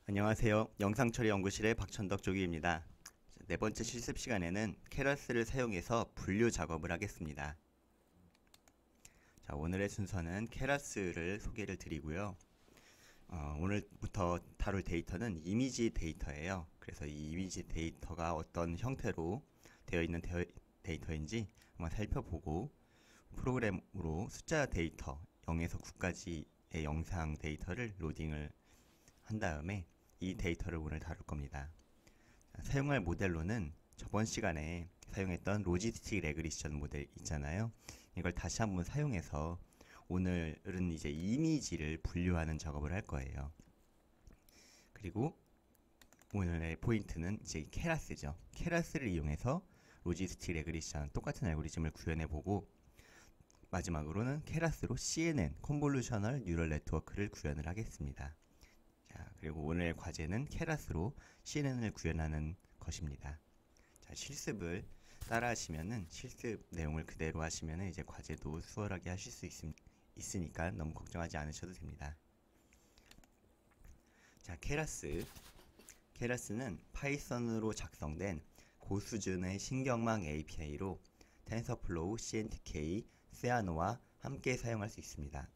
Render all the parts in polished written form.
안녕하세요. 영상처리 연구실의 박천덕 조기입니다. 네 번째 실습 시간에는 케라스를 사용해서 분류 작업을 하겠습니다. 자, 오늘의 순서는 케라스를 소개를 드리고요. 오늘부터 다룰 데이터는 이미지 데이터예요. 그래서 이 이미지 데이터가 어떤 형태로 되어 있는 데이터인지 한번 살펴보고 프로그램으로 숫자 데이터 0에서 9까지의 영상 데이터를 로딩을 한 다음에 이 데이터를 오늘 다룰 겁니다. 사용할 모델로는 저번 시간에 사용했던 로지스틱 레그리션 모델 있잖아요. 이걸 다시 한번 사용해서 오늘은 이제 이미지를 분류하는 작업을 할 거예요. 그리고 오늘의 포인트는 이제 케라스죠. 케라스를 이용해서 로지스틱 레그리션 똑같은 알고리즘을 구현해보고 마지막으로는 케라스로 CNN 컨볼루셔널 뉴럴 네트워크를 구현을 하겠습니다. 자, 그리고 오늘의 과제는 케라스로 CNN을 구현하는 것입니다. 자, 실습을 따라 하시면은 실습 내용을 그대로 하시면은 이제 과제도 수월하게 하실 수 있으니까 너무 걱정하지 않으셔도 됩니다. 자, 케라스는 파이썬으로 작성된 고수준의 신경망 API로 텐서플로우, CNTK, 세아노와 함께 사용할 수 있습니다.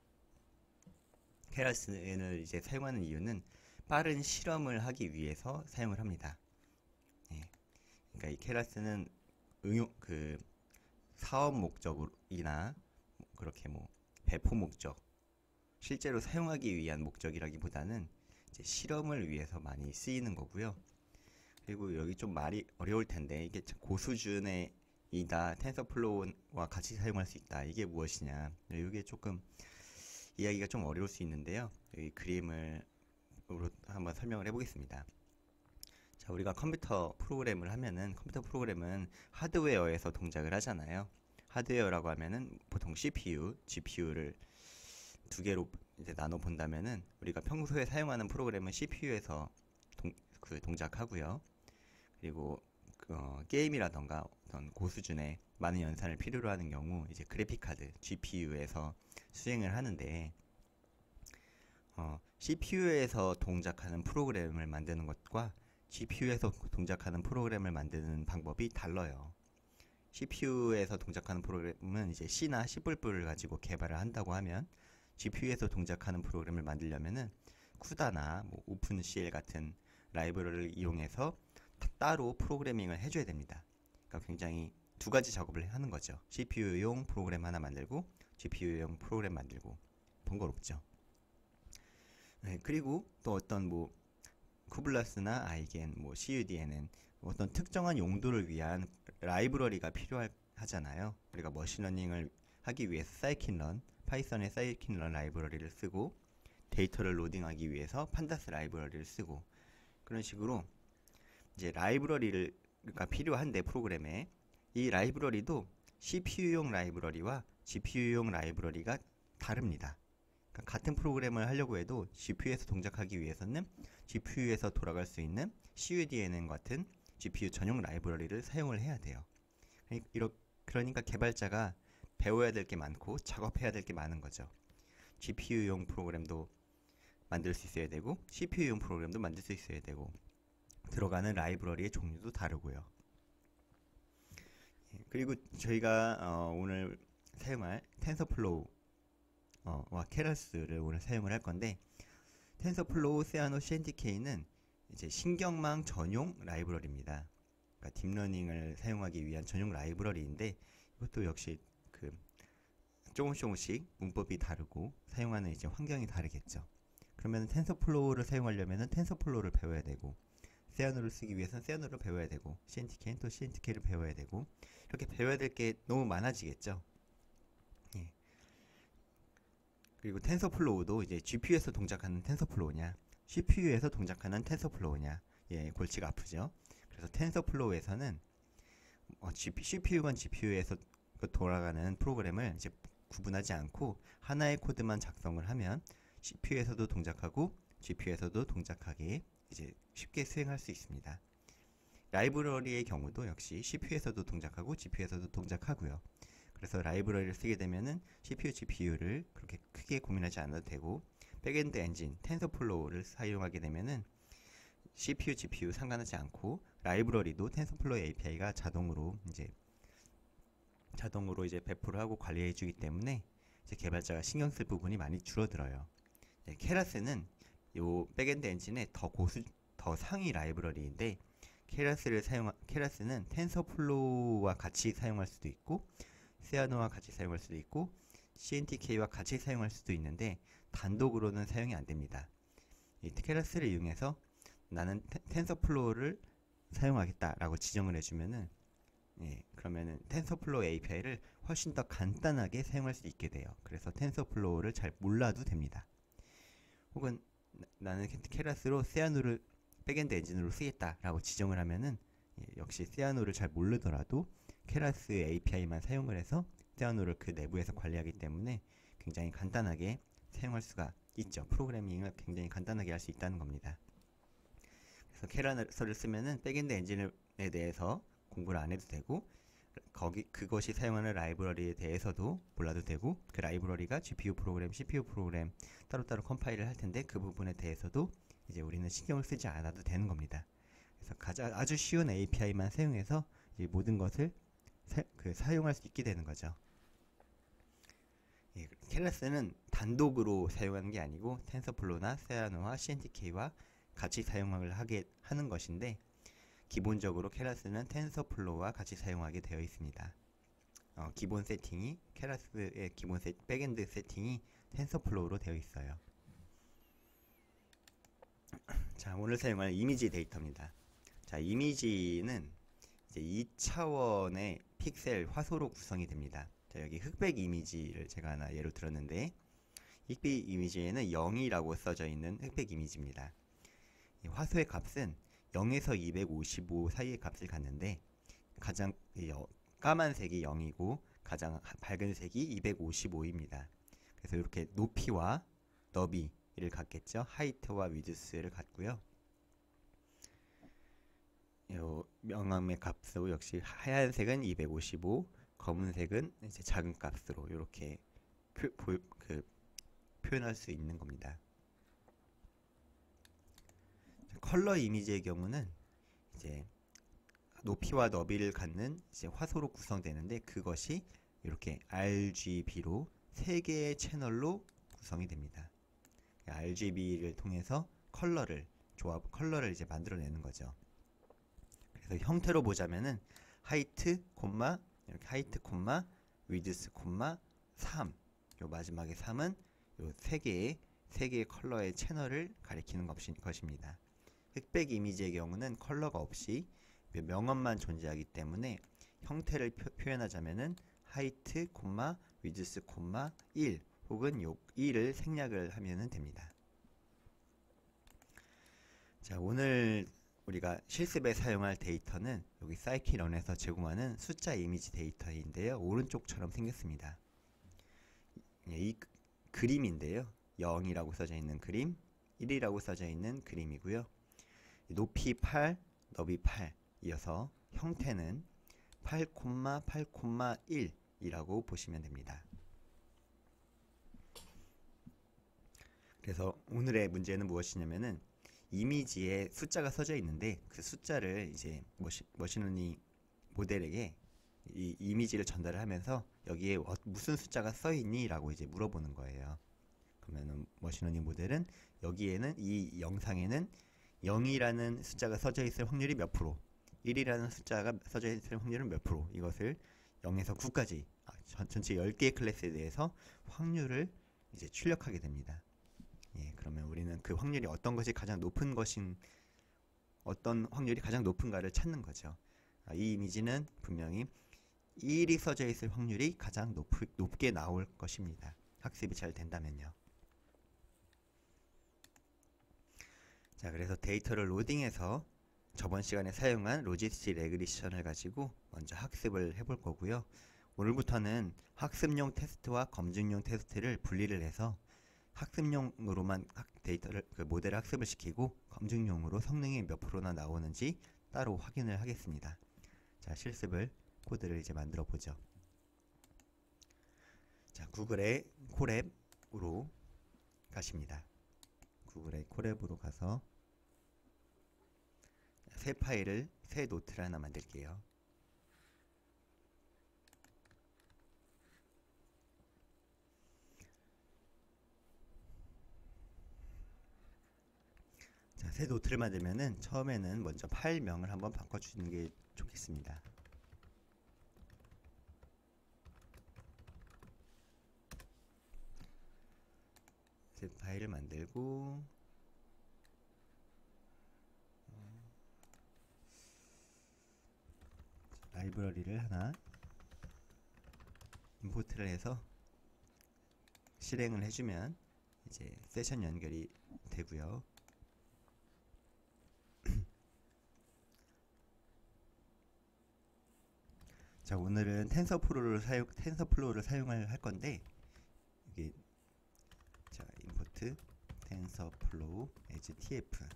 케라스를 이제 사용하는 이유는 빠른 실험을 하기 위해서 사용을 합니다. 예. 그러니까 이 케라스는 사업 목적이나 그렇게 배포 목적, 실제로 사용하기 위한 목적이라기보다는 이제 실험을 위해서 많이 쓰이는 거고요. 그리고 여기 좀 말이 어려울 텐데 이게 고수준의 이다 텐서플로우와 같이 사용할 수 있다. 이게 무엇이냐? 이게 조금 이야기가 좀 어려울 수 있는데요. 여기 그림을 한번 설명을 해보겠습니다. 자, 우리가 컴퓨터 프로그램을 하면은 컴퓨터 프로그램은 하드웨어에서 동작을 하잖아요. 하드웨어라고 하면은 보통 CPU, GPU를 두 개로 이제 나눠 본다면은 우리가 평소에 사용하는 프로그램은 CPU에서 동작하고요. 그리고 게임이라던가 어떤 고수준의 많은 연산을 필요로 하는 경우 이제 그래픽 카드 GPU에서 수행을 하는데 CPU에서 동작하는 프로그램을 만드는 것과 GPU에서 동작하는 프로그램을 만드는 방법이 달라요. CPU에서 동작하는 프로그램은 이제 C나 C++를 가지고 개발을 한다고 하면 GPU에서 동작하는 프로그램을 만들려면은 쿠다나 오픈CL 같은 라이브러리를 이용해서 따로 프로그래밍을 해줘야 됩니다. 그러니까 굉장히 두 가지 작업을 하는 거죠. CPU용 프로그램 하나 만들고 GPU용 프로그램 만들고 번거롭죠. 네, 그리고 또 어떤 쿠블라스나 아이겐, CUDN은 어떤 특정한 용도를 위한 라이브러리가 필요하잖아요. 우리가 머신러닝을 하기 위해서 사이킨런, 파이썬의 사이킨런 라이브러리를 쓰고 데이터를 로딩하기 위해서 판다스 라이브러리를 쓰고 그런 식으로 이제 라이브러리가 필요한데 프로그램에 이 라이브러리도 CPU용 라이브러리와 GPU용 라이브러리가 다릅니다. 그러니까 같은 프로그램을 하려고 해도 GPU에서 동작하기 위해서는 GPU에서 돌아갈 수 있는 CUDN 같은 GPU 전용 라이브러리를 사용을 해야 돼요. 그러니까 개발자가 배워야 될 게 많고 작업해야 될 게 많은 거죠. GPU용 프로그램도 만들 수 있어야 되고 CPU용 프로그램도 만들 수 있어야 되고 들어가는 라이브러리의 종류도 다르고요. 그리고 저희가 오늘 사용할 텐서플로우 와 케라스를 오늘 사용을 할 건데 텐서플로우, 세아노, CNTK는 이제 신경망 전용 라이브러리입니다. 그러니까 딥러닝을 사용하기 위한 전용 라이브러리인데 이것도 역시 조금씩 문법이 다르고 사용하는 이제 환경이 다르겠죠. 그러면 텐서플로우를 사용하려면 텐서플로우를 배워야 되고 세아노를 쓰기 위해서는 세아노를 배워야 되고 CNTK는 또 CNTK를 배워야 되고 이렇게 배워야 될 게 너무 많아지겠죠. 예. 그리고 텐서플로우도 이제 GPU에서 동작하는 텐서플로우냐 CPU에서 동작하는 텐서플로우냐 골치가 아프죠. 그래서 텐서플로우에서는 CPU건 GPU에서 돌아가는 프로그램을 이제 구분하지 않고 하나의 코드만 작성을 하면 CPU에서도 동작하고 GPU에서도 동작하게 이제 쉽게 수행할 수 있습니다. 라이브러리의 경우도 역시 CPU에서도 동작하고 GPU에서도 동작하고요. 그래서 라이브러리를 쓰게 되면은 CPU, GPU를 그렇게 크게 고민하지 않아도 되고 백엔드 엔진, 텐서플로우를 사용하게 되면은 CPU, GPU 상관하지 않고 라이브러리도 텐서플로우 API가 자동으로 이제 배포를 하고 관리해 주기 때문에 이제 개발자가 신경 쓸 부분이 많이 줄어들어요. 케라스는 요 백엔드 엔진의 더 상위 라이브러리인데 케라스는 텐서플로우와 같이 사용할 수도 있고 세아노와 같이 사용할 수도 있고 CNTK와 같이 사용할 수도 있는데 단독으로는 사용이 안 됩니다. 이 케라스를 이용해서 나는 텐서플로우를 사용하겠다라고 지정을 해주면은 그러면은 텐서플로우 API를 훨씬 더 간단하게 사용할 수 있게 돼요. 그래서 텐서플로우를 잘 몰라도 됩니다. 혹은 나는 케라스로 세아노를 백엔드 엔진으로 쓰겠다라고 지정을 하면은 역시 세아노를 잘 모르더라도 케라스 API만 사용을 해서 세아노를 그 내부에서 관리하기 때문에 굉장히 간단하게 사용할 수가 있죠. 프로그래밍을 굉장히 간단하게 할 수 있다는 겁니다. 그래서 케라스를 쓰면은 백엔드 엔진에 대해서 공부를 안 해도 되고 그것이 사용하는 라이브러리에 대해서도 몰라도 되고 그 라이브러리가 GPU 프로그램, CPU 프로그램 따로따로 컴파일을 할 텐데 그 부분에 대해서도 이제 우리는 신경을 쓰지 않아도 되는 겁니다. 그래서 아주 쉬운 API만 사용해서 이제 모든 것을 사용할 수 있게 되는 거죠. 케라스는 단독으로 사용하는 게 아니고 텐서플로우나 세아노와 CNTK와 같이 사용을 하게 하는 것인데 기본적으로 케라스는 텐서플로우와 같이 사용하게 되어 있습니다. 기본 세팅이 케라스의 기본 백엔드 세팅이 텐서플로우로 되어 있어요. 자, 오늘 사용할 이미지 데이터입니다. 자, 이미지는 이제 2차원의 픽셀 화소로 구성이 됩니다. 자, 여기 흑백 이미지를 제가 하나 예로 들었는데 흑백 이미지에는 0이라고 써져 있는 흑백 이미지입니다. 이 화소의 값은 0에서 255 사이의 값을 갖는데 가장 까만색이 0이고 가장 밝은 색이 255입니다. 그래서 이렇게 높이와 너비를 갖겠죠. 하이트와 위드스를 갖고요. 명암의 값으로 역시 하얀색은 255, 검은색은 이제 작은 값으로 이렇게 표현할 수 있는 겁니다. 컬러 이미지의 경우는 이제 높이와 너비를 갖는 이제 화소로 구성되는데 그것이 이렇게 RGB로 3개의 채널로 구성이 됩니다. RGB를 통해서 컬러를 이제 만들어내는 거죠. 그래서 형태로 보자면은 하이트, 이렇게 하이트, 위드스, 3. 요 마지막에 3은 요 3개의 컬러의 채널을 가리키는 것입니다. 흑백 이미지의 경우는 컬러가 없이 명암만 존재하기 때문에 형태를 표현하자면은 하이트, 위드스, 1 혹은 요 1을 생략을 하면 됩니다. 자, 오늘 우리가 실습에 사용할 데이터는 여기 사이키런에서 제공하는 숫자 이미지 데이터인데요. 오른쪽처럼 생겼습니다. 이 그림인데요. 0이라고 써져 있는 그림, 1이라고 써져 있는 그림이고요. 높이 8, 너비 8 이어서 형태는 8,8,1이라고 보시면 됩니다. 그래서 오늘의 문제는 무엇이냐면은 이미지에 숫자가 써져 있는데 그 숫자를 이제 머신러닝 모델에게 이 이미지를 전달을 하면서 여기에 무슨 숫자가 써 있니? 라고 이제 물어보는 거예요. 그러면은 머신러닝 모델은 여기에는 이 영상에는 0이라는 숫자가 써져 있을 확률이 몇 프로, 1이라는 숫자가 써져 있을 확률은 몇 프로, 이것을 0에서 9까지 전체 10개의 클래스에 대해서 확률을 이제 출력하게 됩니다. 그러면 우리는 그 확률이 어떤 확률이 가장 높은가를 찾는 거죠. 이 이미지는 분명히 1이 써져 있을 확률이 가장 높게 나올 것입니다. 학습이 잘 된다면요. 자, 그래서 데이터를 로딩해서 저번 시간에 사용한 로지스틱 레그리션을 가지고 먼저 학습을 해볼 거고요. 오늘부터는 학습용 테스트와 검증용 테스트를 분리를 해서 학습용으로만 모델을 학습을 시키고 검증용으로 성능이 몇 프로나 나오는지 따로 확인을 하겠습니다. 자, 실습을 코드를 이제 만들어 보죠. 자, 구글의 콜앱으로 가십니다. 구글의 콜앱으로 가서 새 파일을, 새 노트를 하나 만들게요. 자, 새 노트를 만들면은 처음에는 먼저 파일명을 한번 바꿔주는 게 좋겠습니다. 새 파일을 만들고 라이브러리를 하나 임포트를 해서 실행을 해주면 이제 세션 연결이 되고요. 자, 오늘은 텐서플로우를 사용할 건데, 이게 자, 임포트 텐서플로우 as tf.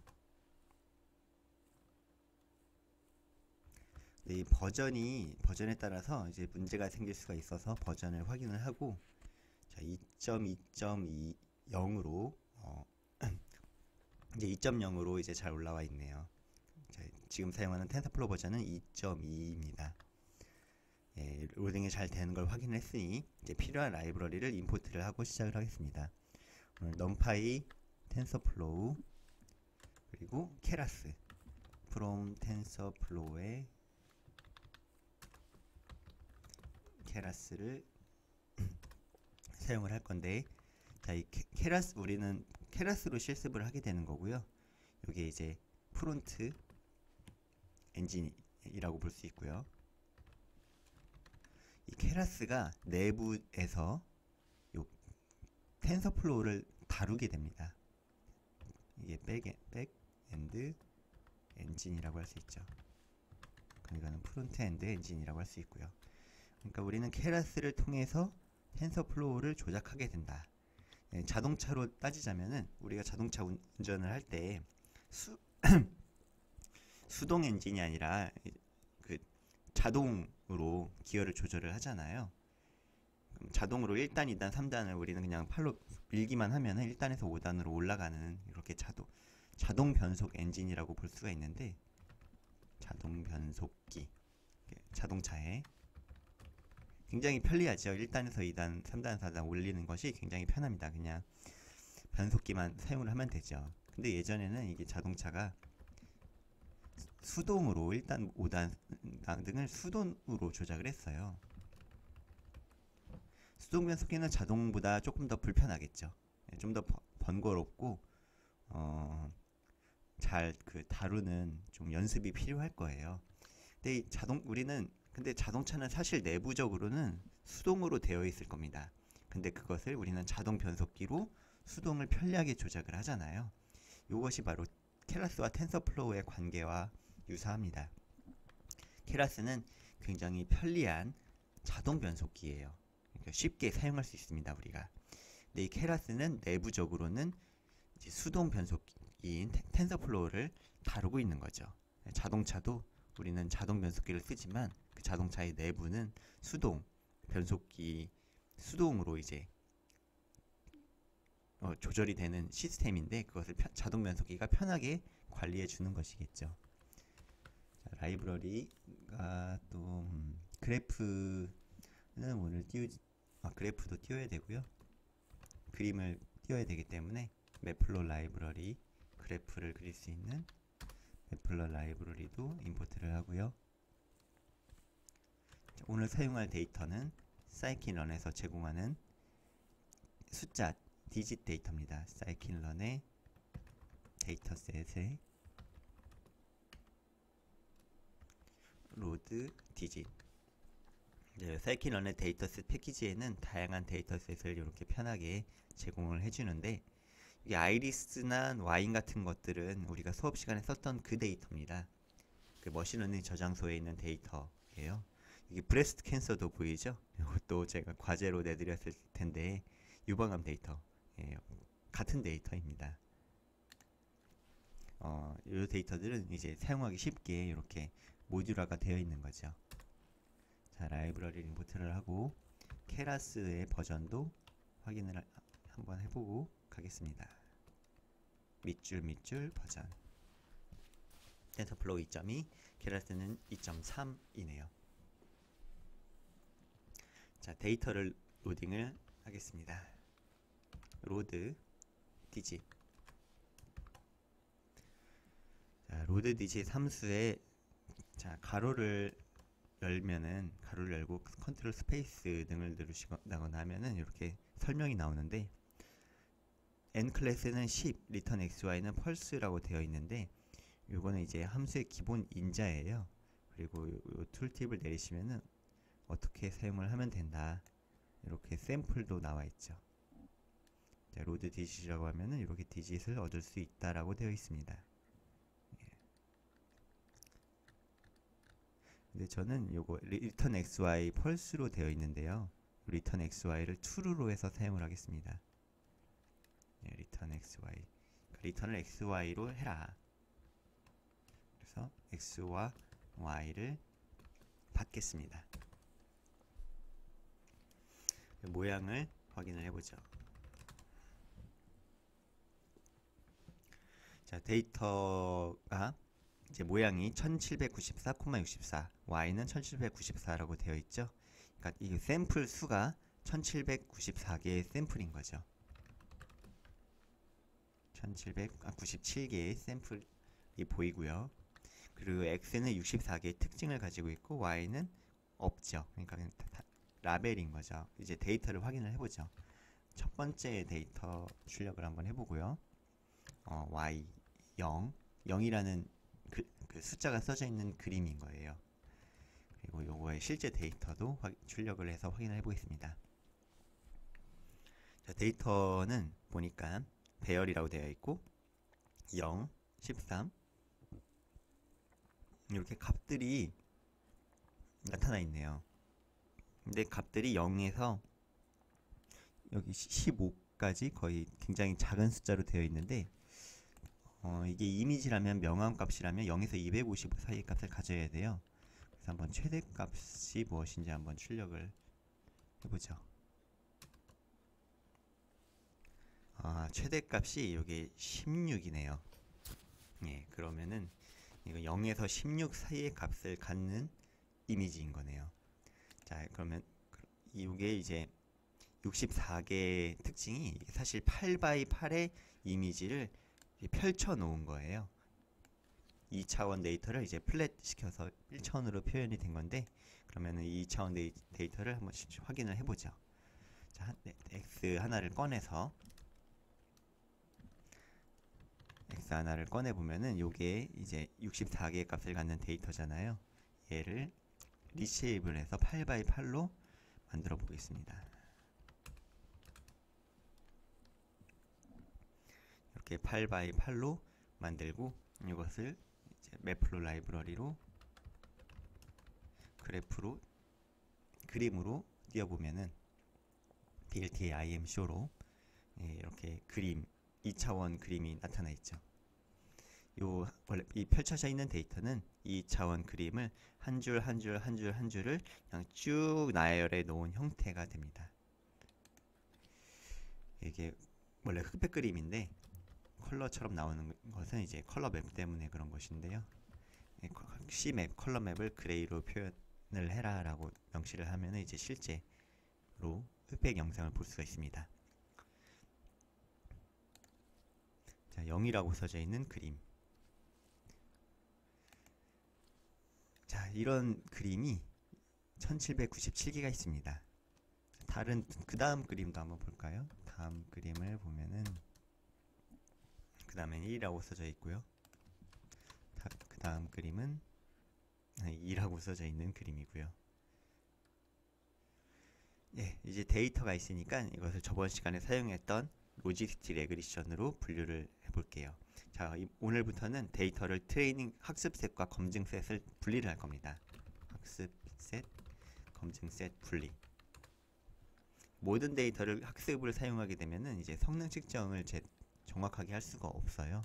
네, 이 버전에 따라서 이제 문제가 생길 수가 있어서 버전을 확인을 하고, 자, 2.2.0으로 이제 2.0으로 이제 잘 올라와 있네요. 자, 지금 사용하는 텐서플로우 버전은 2.2입니다. 예, 로딩이 잘 되는 걸 확인했으니 이제 필요한 라이브러리를 임포트를 하고 시작을 하겠습니다. 오늘 numpy, tensorflow, 그리고 keras from tensorflow에 keras를 사용을 할 건데, 자, 이 keras 우리는 keras로 실습을 하게 되는 거고요. 이게 이제 프론트 엔진이라고 볼 수 있고요. 이 케라스가 내부에서 요 텐서플로우를 다루게 됩니다. 이게 백엔드 엔진이라고 할 수 있죠. 이거는 프론트엔드 엔진이라고 할 수 있고요. 그러니까 우리는 케라스를 통해서 텐서플로우를 조작하게 된다. 예, 자동차로 따지자면은 우리가 자동차 운전을 할 때 수동 엔진이 아니라 그 자동으로 기어를 조절을 하잖아요. 그럼 자동으로 1단, 2단, 3단을 우리는 그냥 팔로 밀기만 하면 1단에서 5단으로 올라가는 이렇게 자동 변속 엔진이라고 볼 수가 있는데, 자동 변속기, 자동차에 굉장히 편리하죠. 1단에서 2단, 3단, 4단 올리는 것이 굉장히 편합니다. 그냥 변속기만 사용을 하면 되죠. 근데 예전에는 이게 자동차가 수동으로 1단, 5단 등을 수동으로 조작을 했어요. 수동 변속기는 자동보다 조금 더 불편하겠죠. 좀 더 번거롭고 잘 다루는 좀 연습이 필요할 거예요. 근데 근데 자동차는 사실 내부적으로는 수동으로 되어 있을 겁니다. 근데 그것을 우리는 자동 변속기로 수동을 편리하게 조작을 하잖아요. 이것이 바로 케라스와 텐서플로우의 관계와 유사합니다. 케라스는 굉장히 편리한 자동 변속기예요. 그러니까 쉽게 사용할 수 있습니다, 우리가. 근데 이 케라스는 내부적으로는 이제 수동 변속기인 텐서플로우를 다루고 있는 거죠. 자동차도 우리는 자동 변속기를 쓰지만 그 자동차의 내부는 수동 변속기, 수동으로 이제 조절이 되는 시스템인데, 그것을 자동 변속기가 편하게 관리해 주는 것이겠죠. 자, 라이브러리가 또 그래프는 오늘 그래프도 띄워야 되고요. 그림을 띄워야 되기 때문에 매플롯 라이브러리, 그래프를 그릴 수 있는 매플롯 라이브러리도 임포트를 하고요. 자, 오늘 사용할 데이터는 사이킨런에서 제공하는 숫자 디짓 데이터입니다. 사이킨런의 데이터셋에 로드 디짓. 사이킨런의 데이터셋 패키지에는 다양한 데이터셋을 이렇게 편하게 제공을 해주는데, 이 아이리스나 와인 같은 것들은 우리가 수업 시간에 썼던 그 데이터입니다. 그 머신러닝 저장소에 있는 데이터예요. 이게 브레스트 캔서도 보이죠? 이것도 제가 과제로 내드렸을 텐데 유방암 데이터, 같은 데이터입니다. 이 데이터들은 이제 사용하기 쉽게 이렇게 모듈화가 되어 있는 거죠. 자, 라이브러리 임포트를 하고 케라스의 버전도 확인을 한번 해보고 가겠습니다. 밑줄 버전. 텐서플로우 2.2, 케라스는 2.3이네요. 자, 데이터를 로딩을 하겠습니다. 로드 디짓. 자, 로드 디짓 함수에 자, 가로를 열고 컨트롤 스페이스 등을 누르시거나 하면은 이렇게 설명이 나오는데, n 클래스는 10, return xy는 펄스라고 되어 있는데, 요거는 이제 함수의 기본 인자예요. 그리고 요 툴팁을 내리시면은 어떻게 사용을 하면 된다, 이렇게 샘플도 나와 있죠. 자, 로드 디짓이라고 하면은 이렇게 디짓을 얻을 수 있다라고 되어 있습니다. 근데 저는 요거 return xy 펄스로 되어 있는데요. return xy를 true로 해서 사용을 하겠습니다. return xy, return을 xy로 해라. 그래서 x와 y를 받겠습니다. 모양을 확인을 해보죠. 자, 데이터가 이제 모양이 1794,64, y는 1794라고 되어 있죠. 그러니까 이 샘플 수가 1794개의 샘플인 거죠. 1797개의 샘플이 보이고요. 그리고 x는 64개의 특징을 가지고 있고 y는 없죠. 그러니까 라벨인 거죠. 이제 데이터를 확인을 해보죠. 첫 번째 데이터 출력을 한번 해보고요. y 0, 0이라는 그 숫자가 써져 있는 그림인 거예요. 그리고 요거의 실제 데이터도 출력을 해서 확인을 해보겠습니다. 자, 데이터는 보니까 배열이라고 되어 있고 0, 13 이렇게 값들이 나타나 있네요. 근데 값들이 0에서 여기 15까지 거의 굉장히 작은 숫자로 되어 있는데, 이게 이미지라면, 명암값이라면 0에서 255 사이의 값을 가져야 돼요. 그래서 한번 최대값이 무엇인지 한번 출력을 해보죠. 최대값이 여기 16이네요. 예, 그러면은 이거 0에서 16 사이의 값을 갖는 이미지인 거네요. 자, 그러면 이게 이제 64개의 특징이 사실 8x8의 이미지를 펼쳐 놓은 거예요. 2차원 데이터를 이제 플랫 시켜서 1차원으로 표현이 된 건데, 그러면은 2차원 데이터를 한번 확인을 해보죠. 자, x 하나를 꺼내서 x 하나를 꺼내 보면은 요게 이제 64개의 값을 갖는 데이터잖아요. 얘를 리쉐입을 해서 8x8로 만들어 보겠습니다. 이렇게 8x8로 만들고, 이것을 이제 매플로 라이브러리로 그래프로 그림으로 띄워보면은 BLT의 IMShow로 이렇게 그림 2차원 그림이 나타나 있죠. 원래 이 펼쳐져 있는 데이터는 2차원 그림을 한 줄 한 줄 한 줄 한 줄을 그냥 쭉 나열해 놓은 형태가 됩니다. 이게 원래 흑백 그림인데 컬러처럼 나오는 것은 이제 컬러 맵 때문에 그런 것인데요. C맵, 컬러 맵을 그레이로 표현을 해라 라고 명시를 하면 이제 실제로 흑백 영상을 볼 수가 있습니다. 자, 0이라고 써져 있는 그림. 자, 이런 그림이 1797개가 있습니다. 그 다음 그림도 한번 볼까요? 다음 그림을 보면은 그 다음엔 1이라고 써져 있고요. 그 다음 그림은 2라고 써져 있는 그림이고요. 예, 이제 데이터가 있으니까 이것을 저번 시간에 사용했던 로지스틱 레그리션으로 분류를 해볼게요. 자, 오늘부터는 데이터를 학습셋과 검증셋을 분리를 할 겁니다. 학습셋, 검증셋 분리. 모든 데이터를 학습을 사용하게 되면은 이제 성능 측정을 정확하게 할 수가 없어요.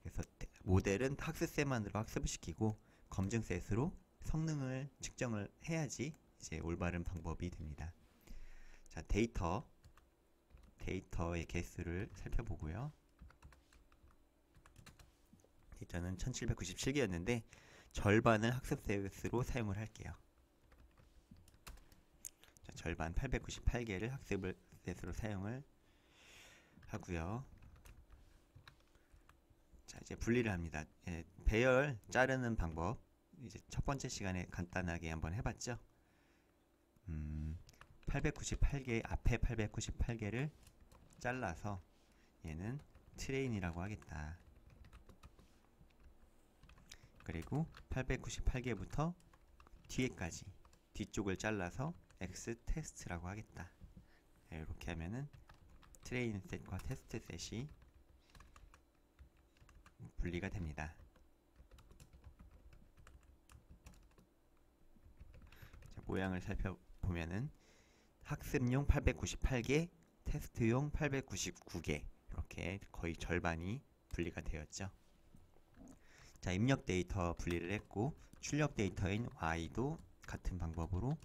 그래서 모델은 학습셋만으로 학습을 시키고 검증셋으로 성능을 측정을 해야지 이제 올바른 방법이 됩니다. 자, 데이터의 개수를 살펴보고요. 데이터는 1797개였는데 절반을 학습 셋으로 사용을 할게요. 자, 절반 898개를 학습 셋으로 사용을 하고요. 자, 이제 분리를 합니다. 예, 배열 자르는 방법 이제 첫 번째 시간에 간단하게 한번 해봤죠. 898개 앞에 898개를 잘라서 얘는 트레인이라고 하겠다. 그리고 898개부터 뒤에까지 뒤쪽을 잘라서 x 테스트라고 하겠다. 네, 이렇게 하면은 트레인 셋과 테스트 셋이 분리가 됩니다. 자, 모양을 살펴보면은 학습용 898개, 테스트용 899개 이렇게 거의 절반이 분리가 되었죠. 자, 입력 데이터 분리를 했고 출력 데이터인 y도 같은 방법으로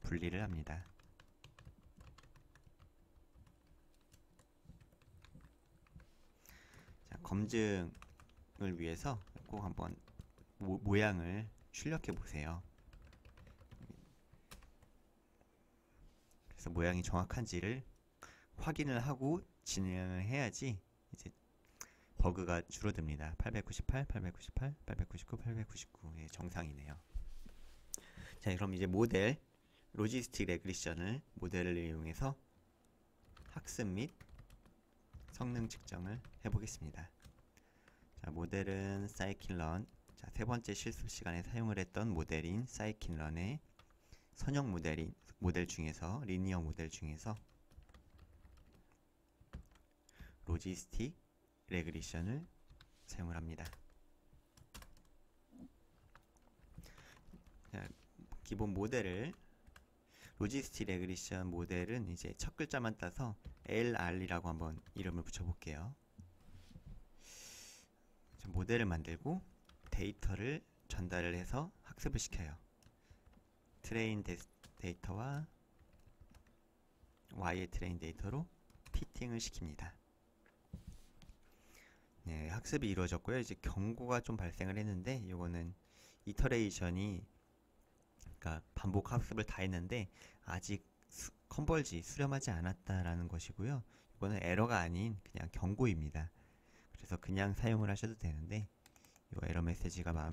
분리를 합니다. 자, 검증을 위해서 꼭 한번 모양을 출력해 보세요. 그래서 모양이 정확한지를 확인을 하고 진행을 해야지 이제 버그가 줄어듭니다. 898, 898, 899, 899 예, 정상이네요. 자, 그럼 이제 모델 로지스틱 레그레션을 모델을 이용해서 학습 및 성능 측정을 해보겠습니다. 자, 모델은 사이킨런. 자, 세 번째 실습 시간에 사용을 했던 모델인 사이킨런의 선형 모델 중에서 리니어 모델 중에서 로지스틱 레그레션을 사용을 합니다. 자, 기본 모델을 로지스틱 레그레션 모델은 이제 첫 글자만 따서 LR이라고 한번 이름을 붙여볼게요. 모델을 만들고 데이터를 전달을 해서 학습을 시켜요. 트레인 데이터와 Y의 트레인 데이터로 피팅을 시킵니다. 네, 학습이 이루어졌고요. 이제 경고가 좀 발생을 했는데 이거는 이터레이션이 그러니까 반복 학습을 다 했는데 아직 컨벌지 수렴하지 않았다라는 것이고요. 이거는 에러가 아닌 그냥 경고입니다. 그래서 그냥 사용을 하셔도 되는데 이 에러 메시지가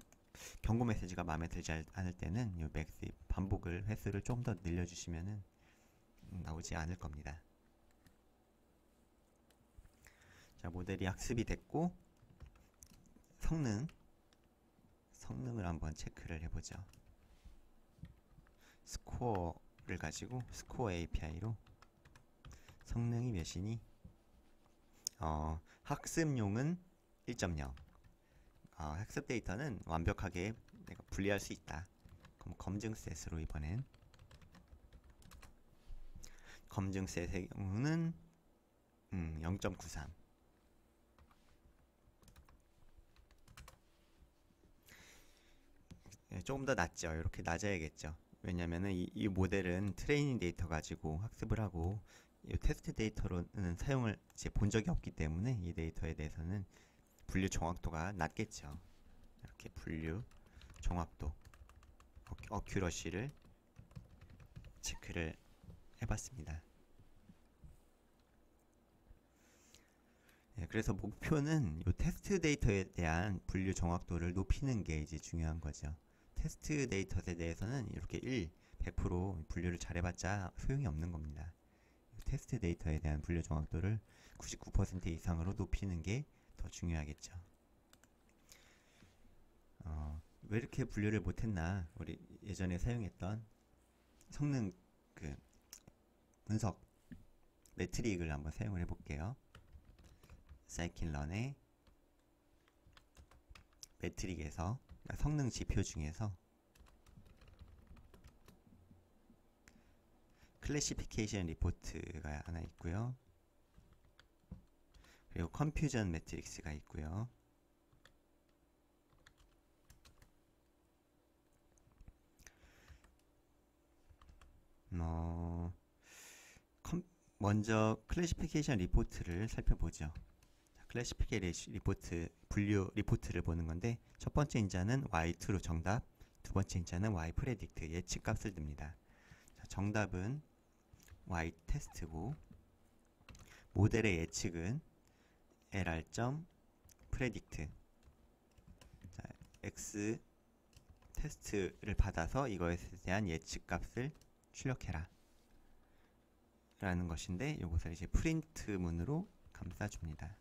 경고 메시지가 마음에 들지 않을 때는 이 맥스 반복을 횟수를 좀 더 늘려주시면은 나오지 않을 겁니다. 자, 모델이 학습이 됐고 성능을 한번 체크를 해보죠. 스코어를 가지고 스코어 API로 성능이 몇이니? 학습용은 1.0. 학습 데이터는 완벽하게 내가 분리할 수 있다. 그럼 검증 셋으로 이번엔 검증 셋의 경우는 0.93. 조금 더 낮죠. 이렇게 낮아야겠죠. 왜냐면은 이 모델은 트레이닝 데이터 가지고 학습을 하고 이 테스트 데이터로는 사용을 이제 본 적이 없기 때문에 이 데이터에 대해서는 분류 정확도가 낮겠죠. 이렇게 분류 정확도 어큐러시를 체크를 해봤습니다. 네, 그래서 목표는 이 테스트 데이터에 대한 분류 정확도를 높이는 게 이제 중요한 거죠. 테스트 데이터에 대해서는 이렇게 100% 분류를 잘해봤자 소용이 없는 겁니다. 테스트 데이터에 대한 분류 정확도를 99% 이상으로 높이는 게 더 중요하겠죠. 왜 이렇게 분류를 못했나? 우리 예전에 사용했던 성능 분석 매트릭을 한번 사용을 해볼게요. 사이킨런의 매트릭에서 성능 지표 중에서 클래시피케이션 리포트가 하나 있고요. 그리고 컴퓨전 매트릭스가 있고요. 먼저 클래시피케이션 리포트를 살펴보죠. 클래시피케이션 리포트 분류 리포트를 보는 건데, 첫 번째 인자는 y2로 정답, 두 번째 인자는 y 프레딕트 예측 값을 듭니다. 자, 정답은 y 테스트고 모델의 예측은 lr 프레딕트. 자, x 테스트를 받아서 이거에 대한 예측 값을 출력해라 라는 것인데, 이것을 이제 프린트 문으로 감싸줍니다.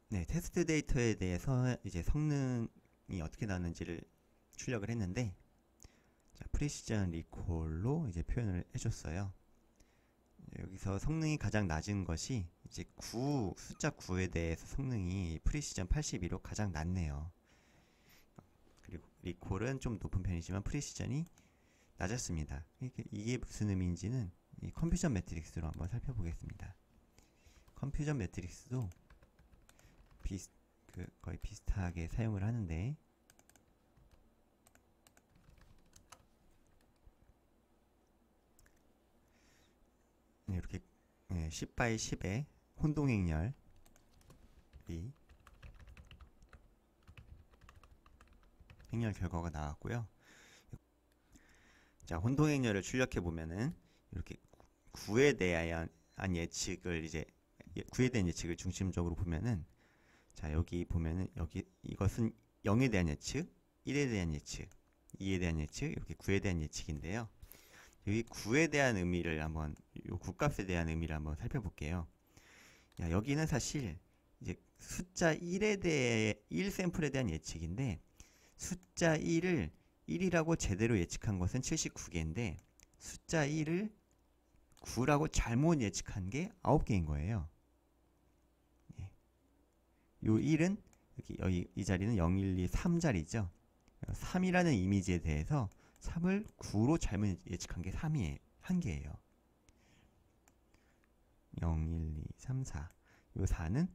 네, 테스트 데이터에 대해서 이제 성능이 어떻게 나오는지를 출력을 했는데, 자, 프리시전 리콜로 이제 표현을 해줬어요. 여기서 성능이 가장 낮은 것이 이제 숫자 9에 대해서 성능이 프리시전 82로 가장 낮네요. 그리고 리콜은 좀 높은 편이지만 프리시전이 낮았습니다. 이게 무슨 의미인지는 이 컴퓨전 매트릭스로 한번 살펴보겠습니다. 컴퓨전 매트릭스도 거의 비슷하게 사용을 하는데, 이렇게 10 by 10의 혼동행렬이 행렬 결과가 나왔고요. 자, 혼동행렬을 출력해 보면은 이렇게 9에 대한 예측을 이제 9에 대한 예측을 중심적으로 보면은, 자, 여기 보면은 이것은 0에 대한 예측, 1에 대한 예측, 2에 대한 예측, 이렇게 9에 대한 예측인데요. 여기 9에 대한 의미를 한번, 요 9값에 대한 의미를 한번 살펴볼게요. 야, 여기는 사실 이제 숫자 1에 대해 1 샘플에 대한 예측인데, 숫자 1을 1이라고 제대로 예측한 것은 79개인데 숫자 1을 9라고 잘못 예측한 게 9개인 거예요. 예. 요 1은 여기 이 자리는 0, 1, 2, 3자리죠. 3이라는 이미지에 대해서 3을 9로 잘못 예측한 게 3이에요. 한 개예요. 0, 1, 2, 3, 4. 요 4는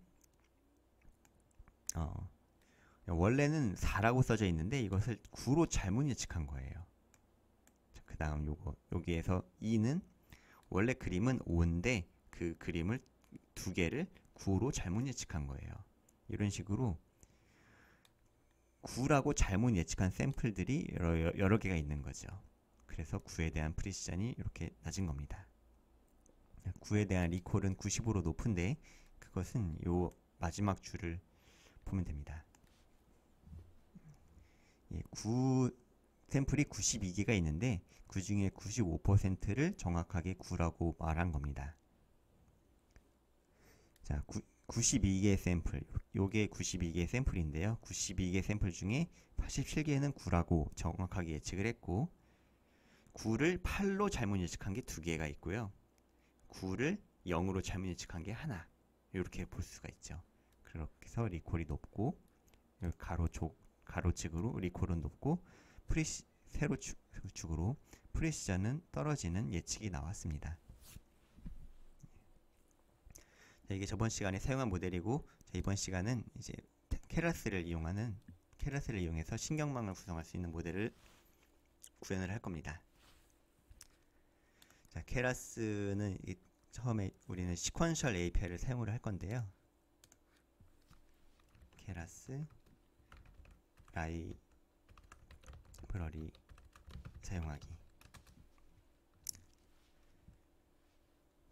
원래는 4라고 써져 있는데 이것을 9로 잘못 예측한 거예요. 그 다음 여기에서 2는 원래 그림은 5인데 그 그림을 두 개를 9로 잘못 예측한 거예요. 이런 식으로 9라고 잘못 예측한 샘플들이 여러 개가 있는 거죠. 그래서 9에 대한 프리시전이 이렇게 낮은 겁니다. 9에 대한 리콜은 95로 높은데 그것은 요 마지막 줄을 보면 됩니다. 샘플이 92개가 있는데 그 중에 95%를 정확하게 9라고 말한 겁니다. 자, 92개의 샘플, 요게 92개의 샘플인데요. 92개 샘플 중에 87개는 9라고 정확하게 예측을 했고, 9를 8로 잘못 예측한 게 2개가 있고요. 9를 0으로 잘못 예측한 게 하나. 이렇게 볼 수가 있죠. 그렇게 해서 리콜이 높고, 가로축으로 리콜은 높고, 세로축으로 프리시전은 떨어지는 예측이 나왔습니다. 자, 이게 저번 시간에 사용한 모델이고, 자, 이번 시간은 이제 케라스를 이용해서 신경망을 구성할 수 있는 모델을 구현을 할 겁니다. 자, 케라스는 처음에 우리는 시퀀셜 API를 사용을 할 건데요. 케라스 라이브러리 사용하기.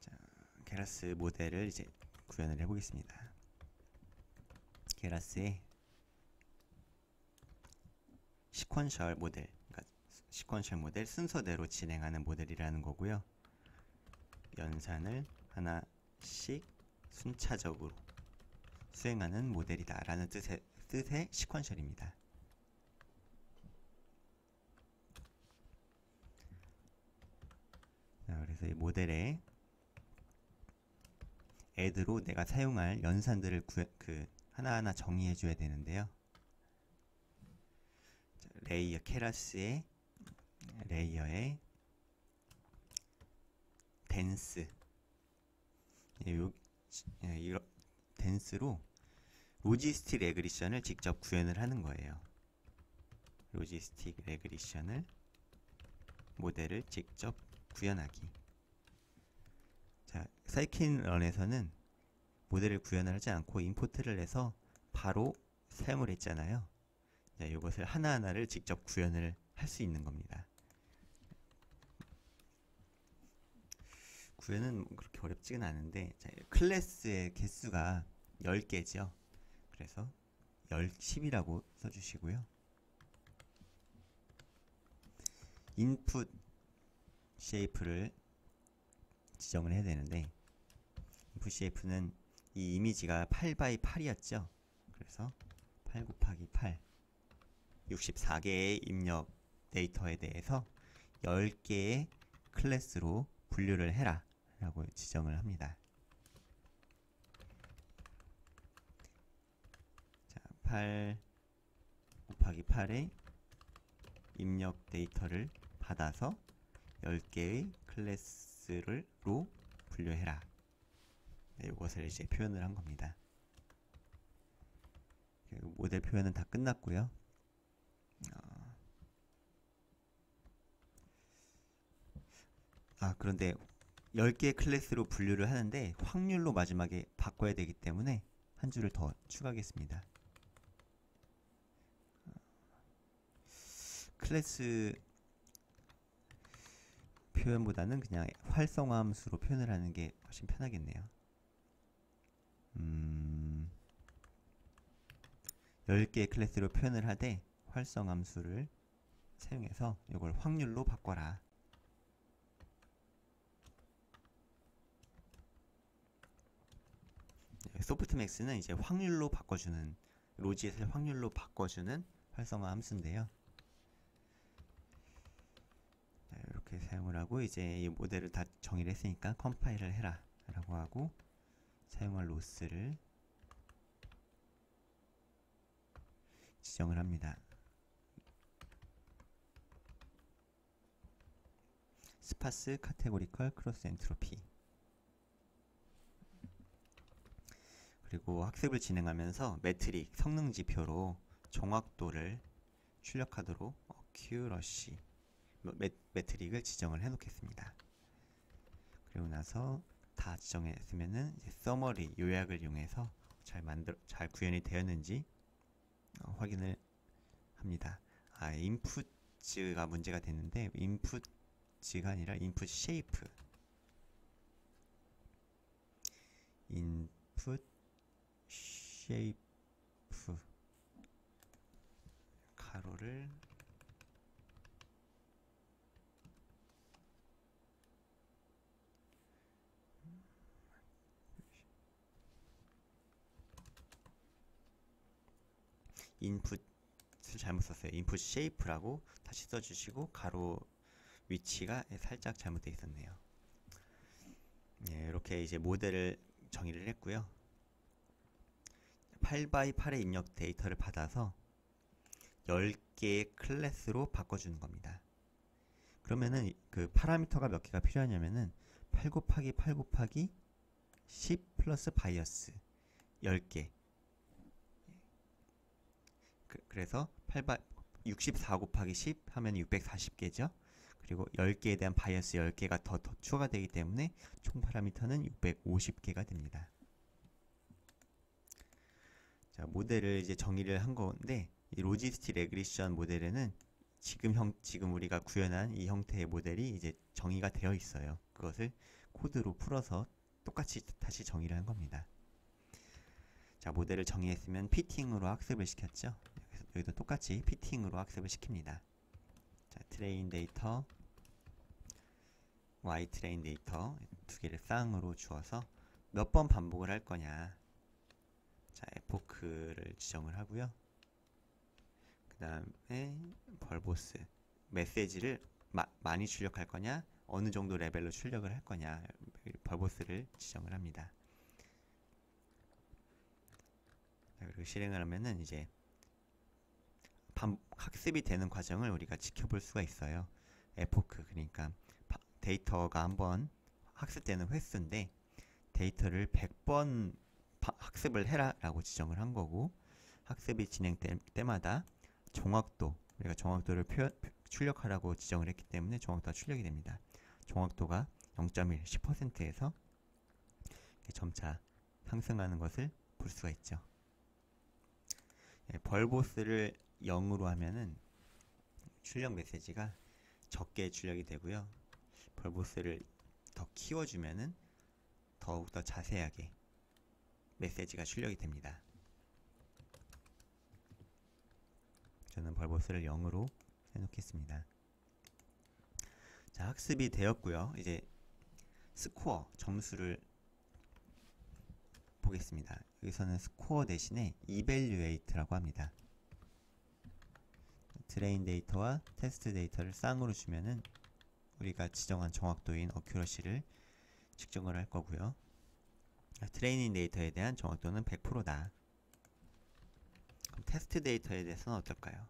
자, 케라스 모델을 이제 구현을 해보겠습니다. 케라스의 시퀀셜 모델, 그러니까 시퀀셜 모델 순서대로 진행하는 모델이라는 거고요. 연산을 하나씩 순차적으로 수행하는 모델이다 라는 뜻의 시퀀셜입니다. 자, 그래서 이 모델에 add로 내가 사용할 연산들을 하나하나 정의해 줘야 되는데요. 자, 레이어 케라스의 레이어의 댄스, 이 댄스로 로지스틱 레그리션을 직접 구현을 하는 거예요. 로지스틱 레그리션을 모델을 직접 구현하기. 자, 사이킨런에서는 모델을 구현을 하지 않고 임포트를 해서 바로 사용을 했잖아요. 자, 이것을 하나하나를 직접 구현을 할 수 있는 겁니다. 구현은 그렇게 어렵지는 않은데, 자, 클래스의 개수가 10개죠. 그래서 10이라고 써주시고요. 인풋 쉐이프를 지정을 해야 되는데, 인풋 쉐이프는 이 이미지가 8x8이었죠. 그래서 8 곱하기 8, 64개의 입력 데이터에 대해서 10개의 클래스로 분류를 해라 라고 지정을 합니다. 자, 8 곱하기 8의 입력 데이터를 받아서 10개의 클래스로 분류해라. 네, 이것을 이제 표현을 한 겁니다. 모델 표현은 다 끝났고요. 그런데 10개의 클래스로 분류를 하는데 확률로 마지막에 바꿔야 되기 때문에 한 줄을 더 추가하겠습니다. 클래스 표현보다는 그냥 활성화 함수로 표현을 하는 게 훨씬 편하겠네요. 10개의 클래스로 표현을 하되 활성화 함수를 사용해서 이걸 확률로 바꿔라. 소프트맥스는 이제 확률로 바꿔주는, 로지엣을 확률로 바꿔주는 활성화 함수인데요. 자, 이렇게 사용을 하고 이제 이 모델을 다 정의를 했으니까 컴파일을 해라 라고 하고 사용할 로스를 지정을 합니다. 스파스 카테고리컬 크로스 엔트로피. 그리고 학습을 진행하면서 매트릭 성능 지표로 정확도를 출력하도록 어큐러시 매트릭을 지정을 해 놓겠습니다. 그리고 나서 다 지정했으면은 이제 서머리 요약을 이용해서 잘 구현이 되었는지 확인을 합니다. 인풋즈가 문제가 됐는데 인풋즈가 아니라 인풋 쉐이프. 인풋 쉐이프 가로를 인풋을 잘못 썼어요. 인풋 쉐이프라고 다시 써주시고 가로 위치가 살짝 잘못되어 있었네요. 네, 이렇게 이제 모델을 정의를 했고요. 8x8의 입력 데이터를 받아서 10개의 클래스로 바꿔주는 겁니다. 그러면은 그 파라미터가 몇 개가 필요하냐면은 8 곱하기 8 곱하기 10 플러스 바이어스 10개. 그래서 64 곱하기 10 하면 640개죠. 그리고 10개에 대한 바이어스 10개가 더 추가되기 때문에 총 파라미터는 650개가 됩니다. 자, 모델을 이제 정의를 한 건데, 이 로지스티 레그레션 모델에는 지금 우리가 구현한 이 형태의 모델이 이제 정의가 되어 있어요. 그것을 코드로 풀어서 똑같이 다시 정의를 한 겁니다. 자, 모델을 정의했으면 피팅으로 학습을 시켰죠. 그래서 여기도 똑같이 피팅으로 학습을 시킵니다. 자, 트레인 데이터, Y 트레인 데이터 두 개를 쌍으로 주어서 몇 번 반복을 할 거냐. 자, 에포크를 지정을 하고요. 그 다음에 벌보스 메시지를 많이 출력할 거냐, 어느 정도 레벨로 출력을 할 거냐, 벌보스를 지정을 합니다. 자, 그리고 실행을 하면은 이제 학습이 되는 과정을 우리가 지켜볼 수가 있어요. 에포크, 그러니까 데이터가 한번 학습되는 횟수인데 데이터를 100번 학습을 해라 라고 지정을 한 거고, 학습이 진행될 때마다 정확도, 우리가 정확도를 출력하라고 지정을 했기 때문에 정확도가 출력이 됩니다. 정확도가 0.1, 10%에서 점차 상승하는 것을 볼 수가 있죠. 벌보스를 0으로 하면은 출력 메시지가 적게 출력이 되고요. 벌보스를 더 키워주면은 더욱더 자세하게 메시지가 출력이 됩니다. 저는 벌보스를 0으로 해놓겠습니다. 자, 학습이 되었고요. 이제 스코어, 점수를 보겠습니다. 여기서는 스코어 대신에 evaluate라고 합니다. 트레인 데이터와 테스트 데이터를 쌍으로 주면은 우리가 지정한 정확도인 어큐러시를 측정을 할 거고요. 트레이닝 데이터에 대한 정확도는 100%다. 그럼 테스트 데이터에 대해서는 어떨까요?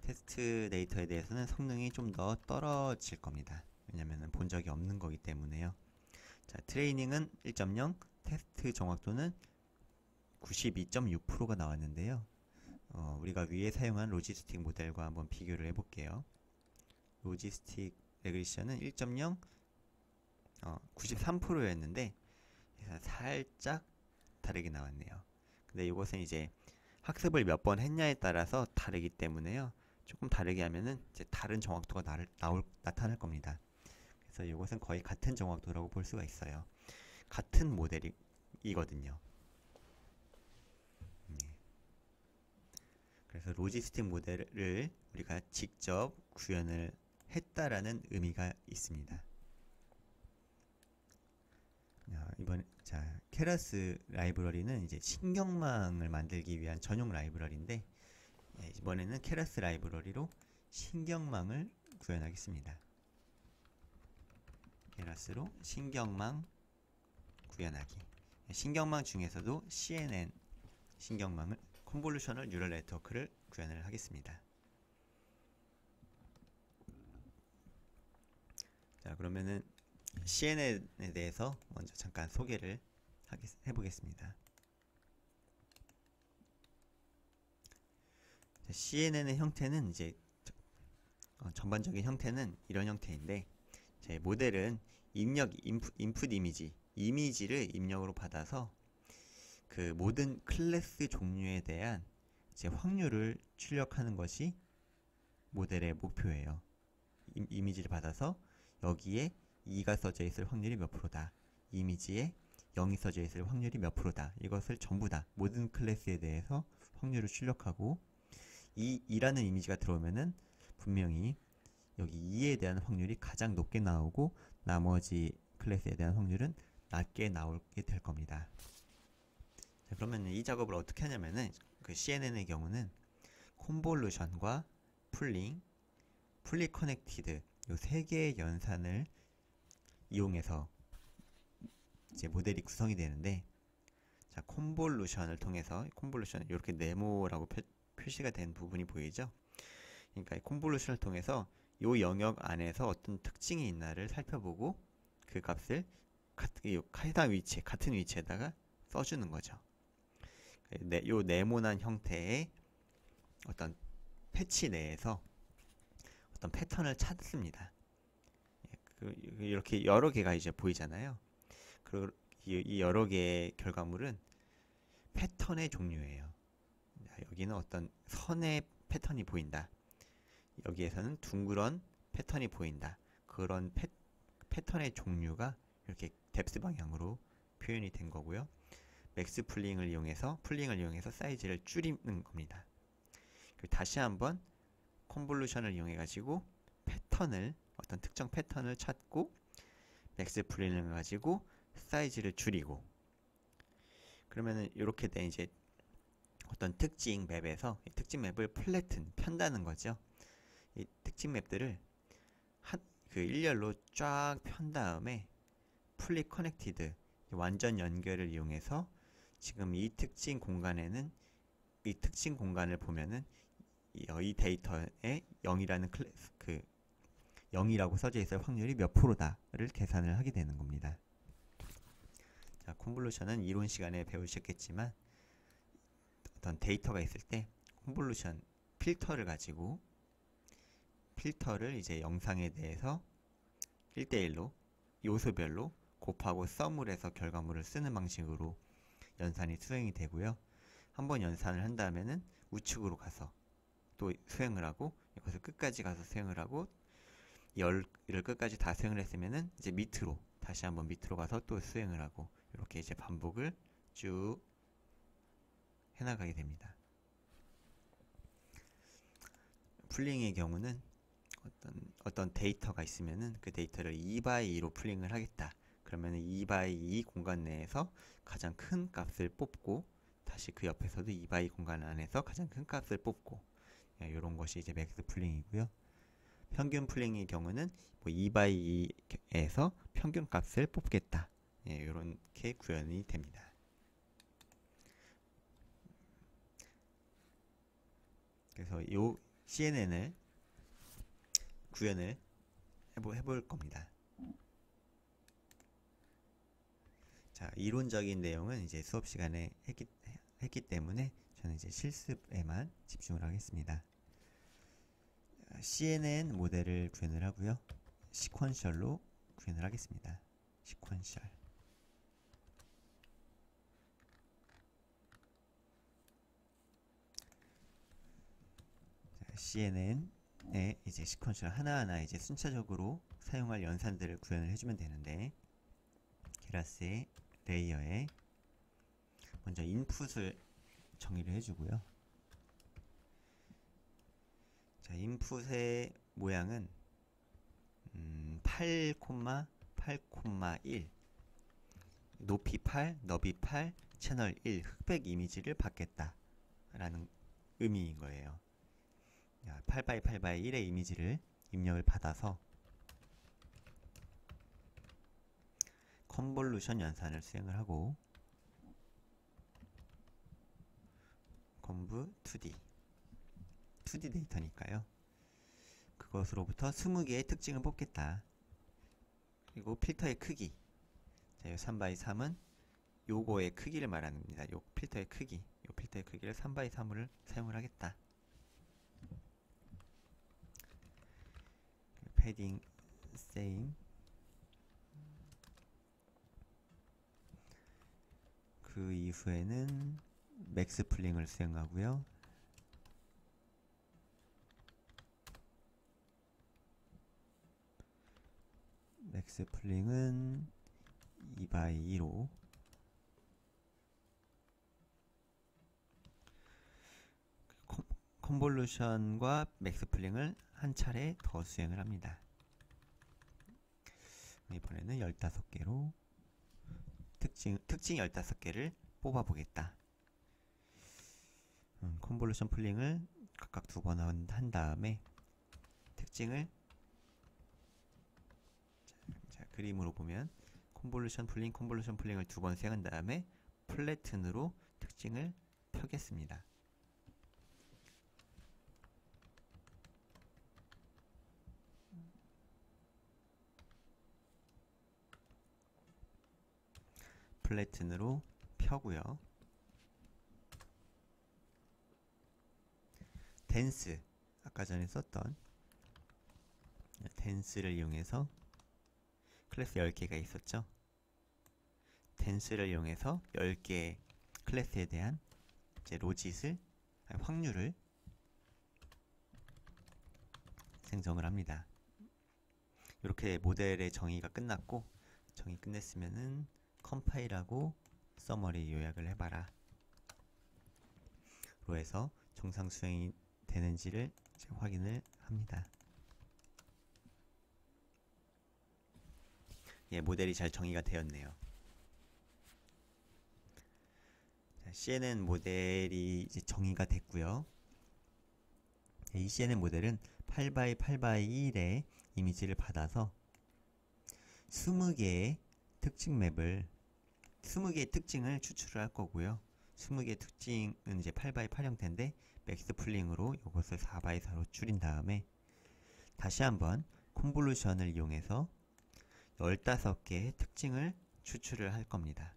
테스트 데이터에 대해서는 성능이 좀 더 떨어질 겁니다. 왜냐면은 본 적이 없는 거기 때문에요. 자, 트레이닝은 1.0, 테스트 정확도는 92.6%가 나왔는데요. 우리가 위에 사용한 로지스틱 모델과 한번 비교를 해볼게요. 로지스틱 레그레션은 1.0 93%였는데 살짝 다르게 나왔네요. 근데 이것은 이제 학습을 몇 번 했냐에 따라서 다르기 때문에요. 조금 다르게 하면은 이제 다른 정확도가 나타날 겁니다. 그래서 이것은 거의 같은 정확도라고 볼 수가 있어요. 같은 모델이거든요. 그래서 로지스틱 모델을 우리가 직접 구현을 했다라는 의미가 있습니다. 케라스 라이브러리는 이제 신경망을 만들기 위한 전용 라이브러리인데, 이번에는 케라스 라이브러리로 신경망을 구현하겠습니다. 케라스로 신경망 구현하기. 신경망 중에서도 CNN 신경망을 컨볼루셔널 뉴럴 네트워크를 구현을 하겠습니다. 자, 그러면은 CNN에 대해서 먼저 잠깐 소개를 해보겠습니다. CNN의 형태는 이제 전반적인 형태는 이런 형태인데, 제 모델은 인풋 이미지를 입력으로 받아서 그 모든 클래스 종류에 대한 이제 확률을 출력하는 것이 모델의 목표예요. 이미지를 받아서 여기에 2가 써져 있을 확률이 몇 프로다, 이미지에 0이 써져 있을 확률이 몇 프로다, 이것을 전부 다 모든 클래스에 대해서 확률을 출력하고, 2라는 이미지가 들어오면은 분명히 여기 2에 대한 확률이 가장 높게 나오고 나머지 클래스에 대한 확률은 낮게 나오게 될 겁니다. 자, 그러면 이 작업을 어떻게 하냐면은 그 CNN의 경우는 콘볼루션과 풀리 커넥티드 이 세 개의 연산을 이용해서 이제 모델이 구성이 되는데, 자, 콘볼루션을 통해서 콘볼루션 이렇게 네모라고 표시가 된 부분이 보이죠? 그러니까 이 콘볼루션을 통해서 이 영역 안에서 어떤 특징이 있나를 살펴보고 그 값을 같은 위치에다가 써주는 거죠. 이 네모난 형태의 어떤 패치 내에서 어떤 패턴을 찾습니다. 이렇게 여러 개가 이제 보이잖아요. 그리고 이 여러 개의 결과물은 패턴의 종류예요. 여기는 어떤 선의 패턴이 보인다. 여기에서는 둥그런 패턴이 보인다. 그런 패턴의 종류가 이렇게 뎁스 방향으로 표현이 된 거고요. 맥스 풀링을 이용해서 사이즈를 줄이는 겁니다. 그리고 다시 한번 컨볼루션을 이용해 가지고 어떤 특정 패턴을 찾고 맥스 풀링을 가지고 사이즈를 줄이고, 그러면은 이렇게 된 이제 어떤 특징 맵에서 이 특징 맵을 편다는 거죠. 이 특징 맵들을 그 일렬로 쫙 편 다음에 풀리 커넥티드 완전 연결을 이용해서 지금 이 특징 공간을 보면은 이 데이터에 0이라고 써져 있을 확률이 몇 프로다를 계산을 하게 되는 겁니다. 자, 콘볼루션은 이론 시간에 배우셨겠지만 어떤 데이터가 있을 때 콘볼루션 필터를 가지고 이제 영상에 대해서 1대1로 요소별로 곱하고 썸을 해서 결과물을 쓰는 방식으로 연산이 수행이 되고요. 한번 연산을 한 다음에는 우측으로 가서 또 수행을 하고, 이것을 끝까지 가서 수행을 하고, 열을 끝까지 다 수행을 했으면은 이제 밑으로 다시 한번 밑으로 가서 또 수행을 하고, 이렇게 이제 반복을 쭉 해나가게 됩니다. 풀링의 경우는 어떤 데이터가 있으면은 그 데이터를 2x2로 풀링을 하겠다. 그러면은 2x2 공간 내에서 가장 큰 값을 뽑고, 다시 그 옆에서도 2x2 공간 안에서 가장 큰 값을 뽑고, 이런 것이 이제 맥스 풀링이고요. 평균 풀링의 경우는 뭐 2x2에서 평균 값을 뽑겠다. 이렇게 구현이 됩니다. 그래서 이 CNN을 구현을 해볼 겁니다. 자, 이론적인 내용은 이제 수업 시간에 했기 때문에 저는 이제 실습에만 집중을 하겠습니다. CNN 모델을 구현을 하고요. 시퀀셜로 구현을 하겠습니다. 시퀀셜. CNN에 이제 시퀀셜 하나하나 이제 순차적으로 사용할 연산들을 구현을 해주면 되는데, 클래스의 레이어에 먼저 인풋을 정의를 해주고요. 자, 인풋의 모양은 8,8,1 높이 8, 너비 8, 채널 1 흑백 이미지를 받겠다 라는 의미인 거예요. 8x8x1의 이미지를 입력을 받아서 컨볼루션 연산을 수행을 하고, conv 2D 데이터니까요. 그것으로부터 20개의 특징을 뽑겠다. 그리고 필터의 크기, 자, 이 3x3은 요거의 크기를 말합니다. 요 필터의 크기를 3x3을 사용을 하겠다. 패딩 same. 그 이후에는 맥스 풀링을 수행하고요. 맥스 풀링은 2x2로 컨볼루션과 맥스 풀링을 한 차례 더 수행을 합니다. 이번에는 15개로 특징 15개를 뽑아 보겠다. 컨볼루션 풀링을 각각 2번 한 다음에 특징을, 자, 그림으로 보면 컨볼루션 풀링을 2번 수행한 다음에 플래튼으로 특징을 펴겠습니다. 플래튼으로 펴고요. 댄스, 아까 전에 썼던 댄스를 이용해서 클래스 10개가 있었죠. 댄스를 이용해서 10개의 클래스에 대한 이제 로짓을, 확률을 생성을 합니다. 이렇게 모델의 정의가 끝났고, 정의 끝냈으면은 컴파일하고 서머리 요약을 해봐라 로 해서 정상 수행이 되는지를 확인을 합니다. 모델이 잘 정의가 되었네요. 자, CNN 모델이 이제 정의가 됐고요. 이 CNN 모델은 8x8x1의 이미지를 받아서 20개의 특징 맵을 20개의 특징을 추출을 할 거고요. 20개의 특징은 이제 8x8 형태인데 맥스 풀링으로 이것을 4x4로 줄인 다음에 다시 한번 컨볼루션을 이용해서 15개의 특징을 추출을 할 겁니다.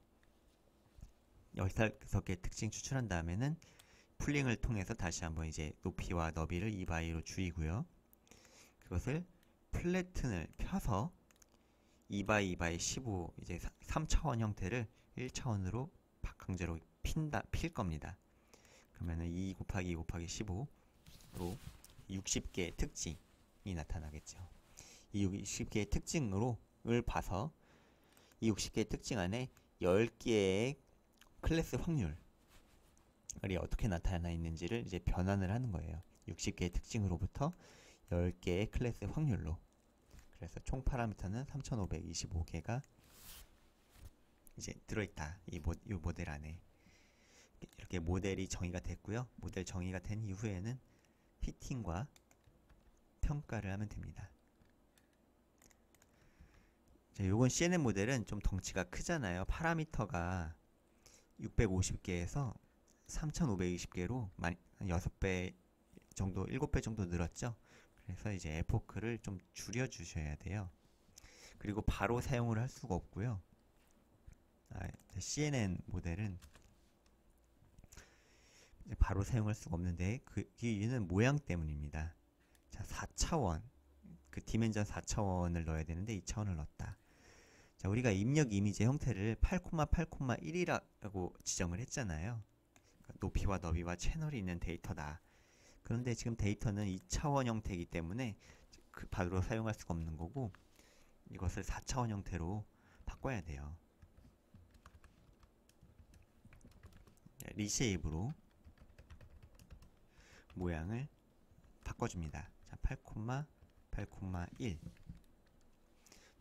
15개의 특징 추출한 다음에는 풀링을 통해서 다시 한번 이제 높이와 너비를 2x로 줄이고요. 그것을 플래튼을 펴서 2x2x15 이제 3차원 형태를 1차원으로 강제로 필 겁니다. 그러면은 2 곱하기 2 곱하기 15로 60개의 특징이 나타나겠죠. 이 60개의 특징을 봐서 이 60개의 특징 안에 10개의 클래스 확률이 어떻게 나타나 있는지를 이제 변환을 하는 거예요. 60개의 특징으로부터 10개의 클래스 확률로. 그래서 총 파라미터는 3525개가 이제 들어있다. 이 모델 안에. 이렇게 모델이 정의가 됐고요. 모델 정의가 된 이후에는 피팅과 평가를 하면 됩니다. 자, 요건 CNN 모델은 좀 덩치가 크잖아요. 파라미터가 650개에서 3520개로 6배 정도, 7배 정도 늘었죠. 그래서 이제 에포크를 좀 줄여 주셔야 돼요. 그리고 바로 사용을 할 수가 없고요. CNN 모델은 바로 사용할 수가 없는데 그 이유는 모양 때문입니다. 자, 4차원 그 디멘전 4차원을 넣어야 되는데 2차원을 넣었다. 자, 우리가 입력 이미지 형태를 8,8,1이라고 지정을 했잖아요. 그러니까 높이와 너비와 채널이 있는 데이터다. 그런데 지금 데이터는 2차원 형태이기 때문에 바로 사용할 수가 없는 거고, 이것을 4차원 형태로 바꿔야 돼요. 리쉐입으로 모양을 바꿔줍니다. 자, 8,8,1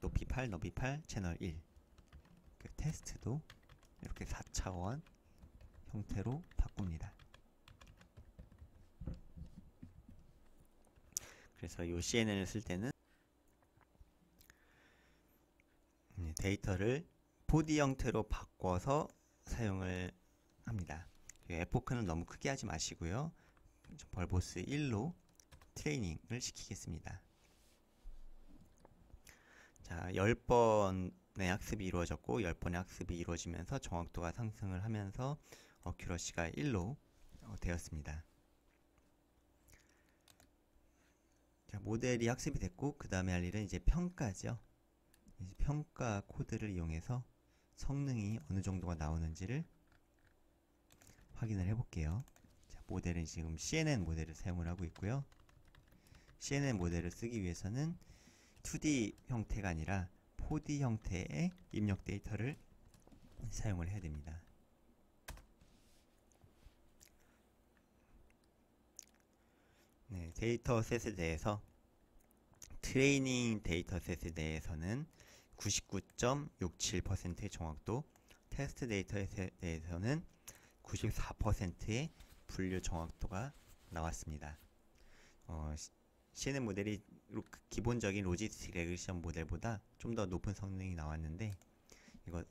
높이 8, 너비 8, 채널 1. 그 테스트도 이렇게 4차원 형태로 바꿉니다. 그래서 이 CNN을 쓸 때는 데이터를 4D 형태로 바꿔서 사용을 합니다. 에포크는 너무 크게 하지 마시고요. 벌보스 1로 트레이닝을 시키겠습니다. 자, 10번의 학습이 이루어졌고 10번의 학습이 이루어지면서 정확도가 상승을 하면서 어큐러시가 1로 되었습니다. 자, 모델이 학습이 됐고 그 다음에 할 일은 이제 평가죠. 이제 평가 코드를 이용해서 성능이 어느 정도가 나오는지를 확인을 해볼게요. 자, 모델은 지금 CNN 모델을 사용을 하고 있고요. CNN 모델을 쓰기 위해서는 2D 형태가 아니라 4D 형태의 입력 데이터를 사용을 해야 됩니다. 네, 데이터셋에 대해서 트레이닝 데이터셋에 대해서는 99.67%의 정확도, 테스트 데이터셋에 대해서는 94%의 분류 정확도가 나왔습니다. CNN 모델이 기본적인 로지스틱 레그레션 모델보다 좀 더 높은 성능이 나왔는데, 이거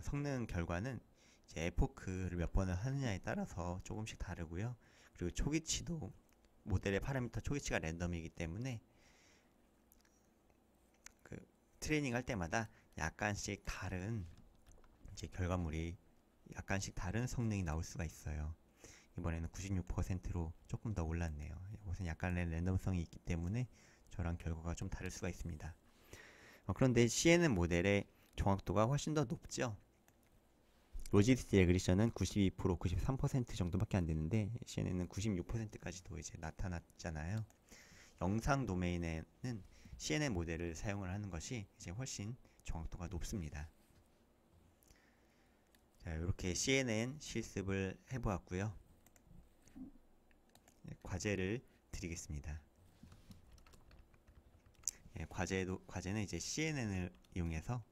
성능 결과는 이제 에포크를 몇 번을 하느냐에 따라서 조금씩 다르고요. 그리고 초기치도 모델의 파라미터 초기치가 랜덤이기 때문에 그 트레이닝 할 때마다 약간씩 다른 이제 결과물이 약간씩 다른 성능이 나올 수가 있어요. 이번에는 96%로 조금 더 올랐네요. 이것은 약간의 랜덤성이 있기 때문에 저랑 결과가 좀 다를 수가 있습니다. 그런데 CNN 모델의 정확도가 훨씬 더 높죠. 로지스틱 레그레션은 92%, 93% 정도밖에 안 되는데 CNN은 96%까지도 이제 나타났잖아요. 영상 도메인에는 CNN 모델을 사용을 하는 것이 이제 훨씬 정확도가 높습니다. 자, 이렇게 CNN 실습을 해보았고요. 과제를 드리겠습니다. 과제는 이제 CNN을 이용해서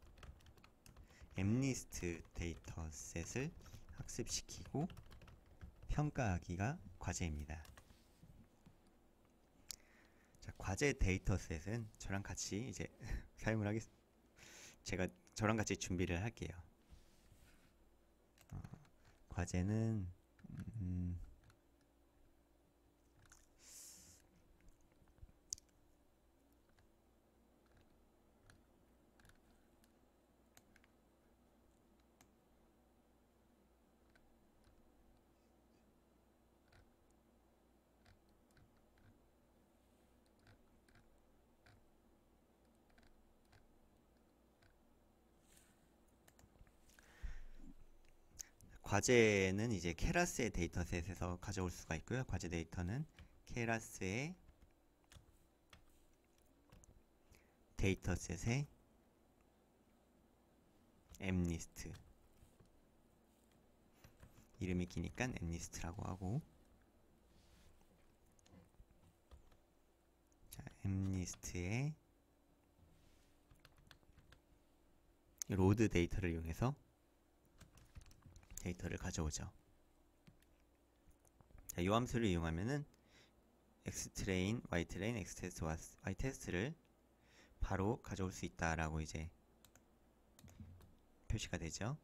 엠리스트 데이터셋을 학습시키고 평가하기가 과제입니다. 자, 과제 데이터셋은 저랑 같이 이제 사용을 하겠습니다. 제가 저랑 같이 준비를 할게요. 과제는 과제는 이제 케라스의 데이터셋에서 가져올 수가 있고요. 과제 데이터는 케라스의 데이터셋의 엠리스트, 이름이 기니까 엠리스트라고 하고, 자, 엠리스트의 로드 데이터를 이용해서 데이터를 가져오죠. 자, 이 함수를 이용하면은 xtrain, ytrain, xtest, ytest를 바로 가져올 수 있다라고 이제 표시가 되죠.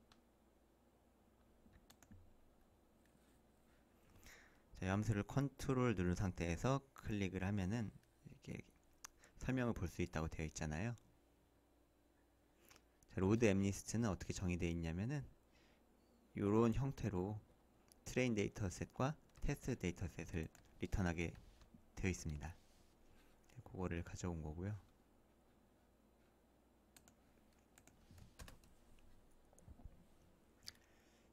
자, 이 함수를 컨트롤 누른 상태에서 클릭을 하면은 이렇게 설명을 볼 수 있다고 되어 있잖아요. 자, 로드 엠리스트는 어떻게 정의되어 있냐면은 이런 형태로 트레인 데이터셋과 테스트 데이터셋을 리턴하게 되어 있습니다. 그거를 가져온 거고요.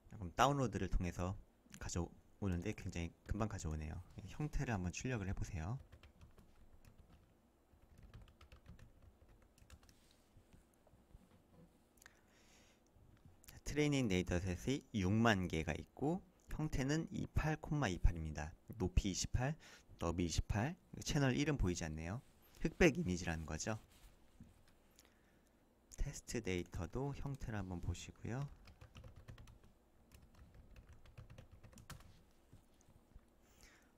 그럼 다운로드를 통해서 가져오는데 굉장히 금방 가져오네요. 형태를 한번 출력을 해보세요. 트레이닝 데이터셋이 6만 개가 있고 형태는 28,28입니다. 높이 28, 너비 28, 채널 이름 보이지 않네요. 흑백 이미지라는 거죠. 테스트 데이터도 형태를 한번 보시고요.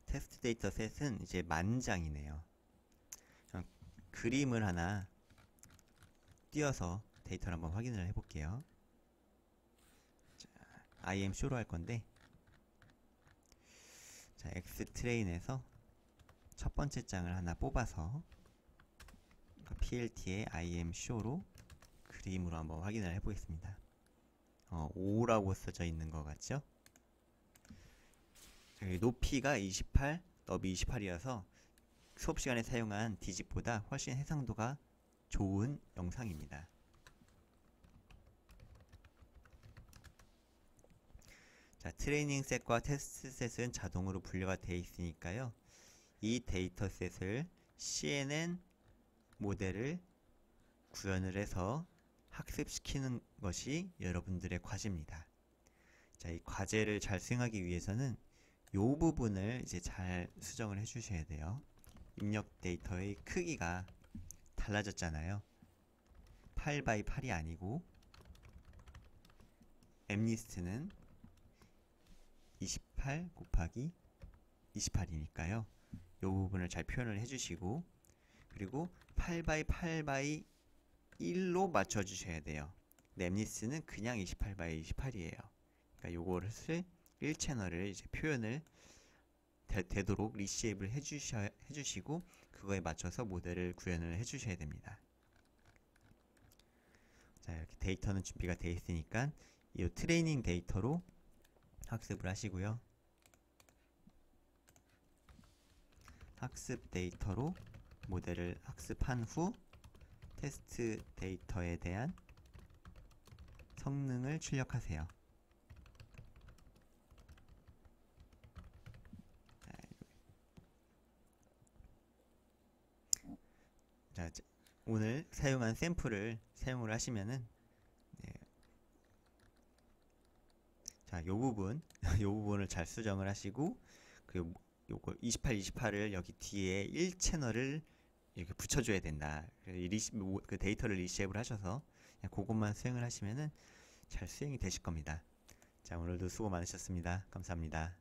테스트 데이터셋은 이제 만장이네요. 그림을 하나 띄어서 데이터를 한번 확인을 해볼게요. IMshow로 할 건데, 자, X트레인에서 첫 번째 장을 하나 뽑아서 PLT의 IMshow로 그림으로 한번 확인을 해보겠습니다. 5라고 써져 있는 것 같죠? 여기 높이가 28, 너비 28이어서 수업 시간에 사용한 디짓보다 훨씬 해상도가 좋은 영상입니다. 자, 트레이닝 셋과 테스트 셋은 자동으로 분류가 되어 있으니까요. 이 데이터셋을 CNN 모델을 구현을 해서 학습시키는 것이 여러분들의 과제입니다. 자, 이 과제를 잘 수행하기 위해서는 이 부분을 이제 잘 수정을 해주셔야 돼요. 입력 데이터의 크기가 달라졌잖아요. 8x8이 아니고 엠리스트는 28 곱하기 28이니까요. 이 부분을 잘 표현을 해주시고, 그리고 8x8x 1로 맞춰주셔야 돼요. 엠리스트는 그냥 28x28이에요. 그러니까 요거를 1채널을 이제 표현을 되도록 리쉐입을 해주시고 그거에 맞춰서 모델을 구현을 해주셔야 됩니다. 자, 이렇게 데이터는 준비가 되어 있으니까 이 트레이닝 데이터로 학습을 하시고요. 학습 데이터로 모델을 학습한 후 테스트 데이터에 대한 성능을 출력하세요. 자, 오늘 사용한 샘플을 사용을 하시면은, 네. 자, 요 부분, 요 부분을 잘 수정을 하시고, 그 요거 28, 28을 여기 뒤에 1채널을 이렇게 붙여줘야 된다. 그 데이터를 리쉐입을 하셔서 그냥 그것만 수행을 하시면은 잘 수행이 되실 겁니다. 자, 오늘도 수고 많으셨습니다. 감사합니다.